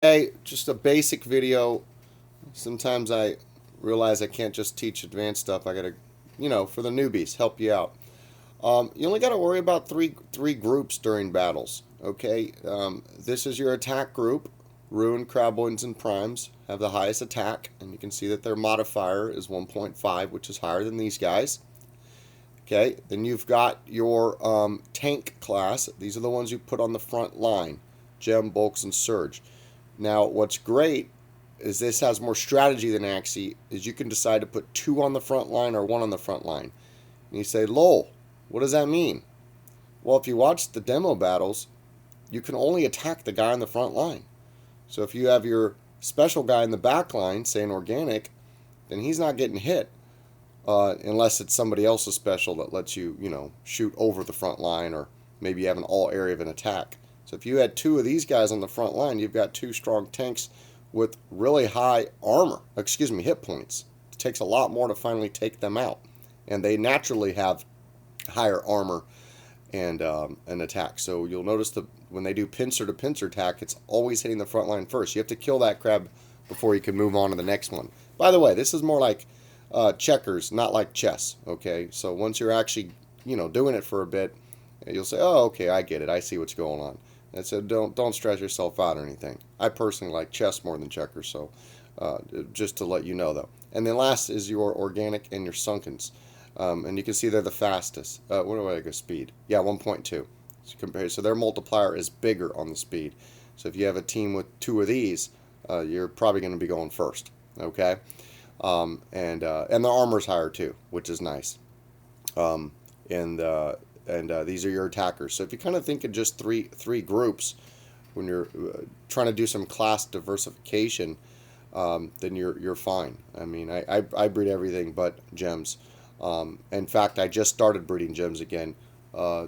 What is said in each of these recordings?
Hey, just a basic video. Sometimes I realize I can't just teach advanced stuff. I gotta, for the newbies, help you out. You only gotta worry about three groups during battles. Okay, this is your attack group. Ruin, Craboids, and Primes have the highest attack, and you can see that their modifier is 1.5, which is higher than these guys. Okay, then you've got your tank class. These are the ones you put on the front line: Gem, Bulks, and Surge. Now, what's great is this has more strategy than Axie, is you can decide to put two on the front line or one on the front line. And you say, Lowell, what does that mean? Well, if you watch the demo battles, you can only attack the guy on the front line. So if you have your special guy in the back line, say an organic, then he's not getting hit. Unless it's somebody else's special that lets you, shoot over the front line, or maybe you have an all area of an attack. So if you had two of these guys on the front line, you've got two strong tanks with really high hit points. It takes a lot more to finally take them out. And they naturally have higher armor and an attack. So you'll notice that when they do pincer to pincer attack, it's always hitting the front line first. You have to kill that crab before you can move on to the next one. By the way, this is more like checkers, not like chess. Okay, so once you're actually doing it for a bit, you'll say, oh, okay, I get it, I see what's going on. And so don't stress yourself out or anything. I personally like chess more than checkers, so just to let you know though. And then last is your organic and your sunkens, and you can see they're the fastest. What do I go speed? Yeah, 1.2. So their multiplier is bigger on the speed. So if you have a team with two of these, you're probably going to be going first. Okay. And the armor's higher too, which is nice. These are your attackers. So if you kind of think of just three groups when you're trying to do some class diversification, then you're fine. I mean, I breed everything but gems. In fact, I just started breeding gems again.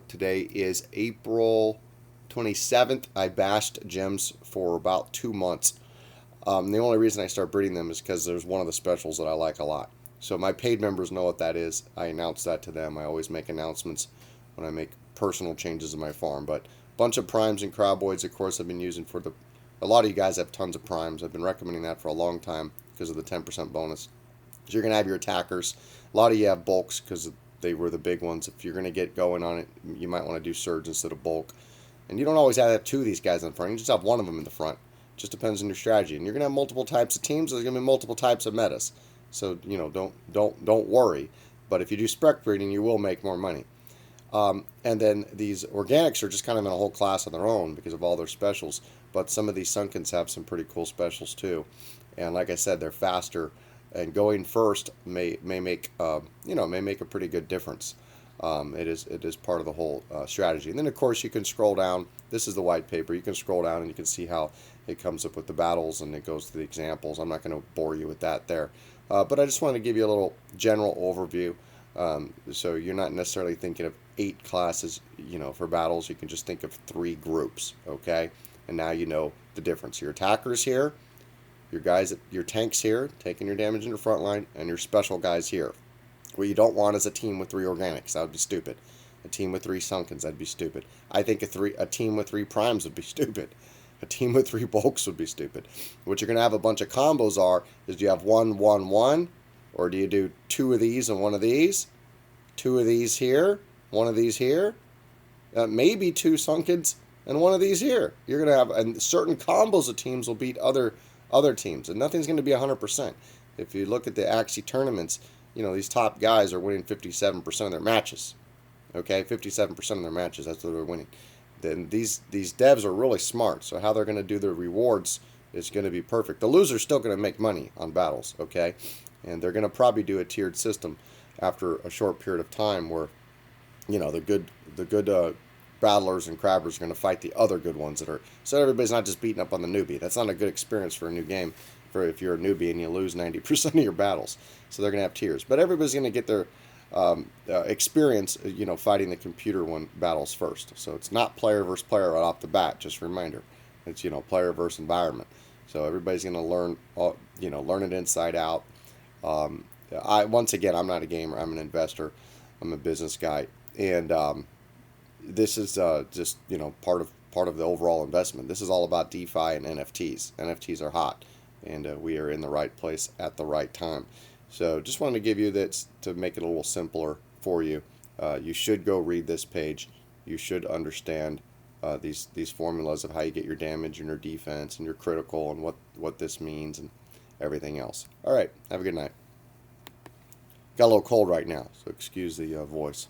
Today is April 27th. I bashed gems for about 2 months. The only reason I start breeding them is because there's one of the specials that I like a lot. So my paid members know what that is. I announce that to them. I always make announcements when I make personal changes in my farm. But a bunch of primes and craboids, of course, I've been using for the... A lot of you guys have tons of primes. I've been recommending that for a long time because of the 10% bonus. So you're going to have your attackers. A lot of you have bulks because they were the big ones. If you're going to get going on it, you might want to do surge instead of bulk. And you don't always have two of these guys in the front. You just have one of them in the front. Just depends on your strategy. And you're going to have multiple types of teams. There's going to be multiple types of metas. So, don't worry. But if you do spec breeding, you will make more money. And then these organics are just kind of in a whole class of their own because of all their specials. But some of these sunkens have some pretty cool specials too. And like I said, they're faster. And going first may make a pretty good difference. It is part of the whole strategy. And then of course you can scroll down. This is the white paper. You can scroll down and you can see how it comes up with the battles and it goes to the examples. I'm not going to bore you with that there, but I just wanted to give you a little general overview, so you're not necessarily thinking of 8 classes for battles. You can just think of 3 groups. Okay, and now you know the difference. Your attackers here, your tanks here taking your damage in your front line, and your special guys here. What you don't want is a team with 3 organics. That would be stupid. A team with 3 sunkens, that'd be stupid. I think a team with 3 primes would be stupid. A team with 3 bulks would be stupid. What you're going to have a bunch of combos is, do you have 1, 1, 1? Or do you do 2 of these and 1 of these? 2 of these here, 1 of these here? Maybe 2 sunkens and 1 of these here. You're going to have, and certain combos of teams will beat other teams. And nothing's going to be 100%. If you look at the Axie tournaments, these top guys are winning 57% of their matches. Okay, 57% of their matches, that's what they're winning. Then these devs are really smart, so how they're going to do their rewards is going to be perfect. The loser's still going to make money on battles, okay? And they're going to probably do a tiered system after a short period of time where, the good battlers and crabbers are going to fight the other good ones that are... So everybody's not just beating up on the newbie. That's not a good experience for a new game. If you're a newbie and you lose 90% of your battles. So they're going to have tiers. But everybody's going to get their experience, fighting the computer one battles first. So it's not player versus player right off the bat, just a reminder. It's, player versus environment. So everybody's going to learn, learn it inside out. Once again, I'm not a gamer. I'm an investor. I'm a business guy. And this is just, part part of the overall investment. This is all about DeFi and NFTs. NFTs are hot, and we are in the right place at the right time. So just wanted to give you that to make it a little simpler for you. You should go read this page. You should understand these formulas of how you get your damage and your defense and your critical and what this means and everything else. All right, have a good night. Got a little cold right now, so excuse the voice.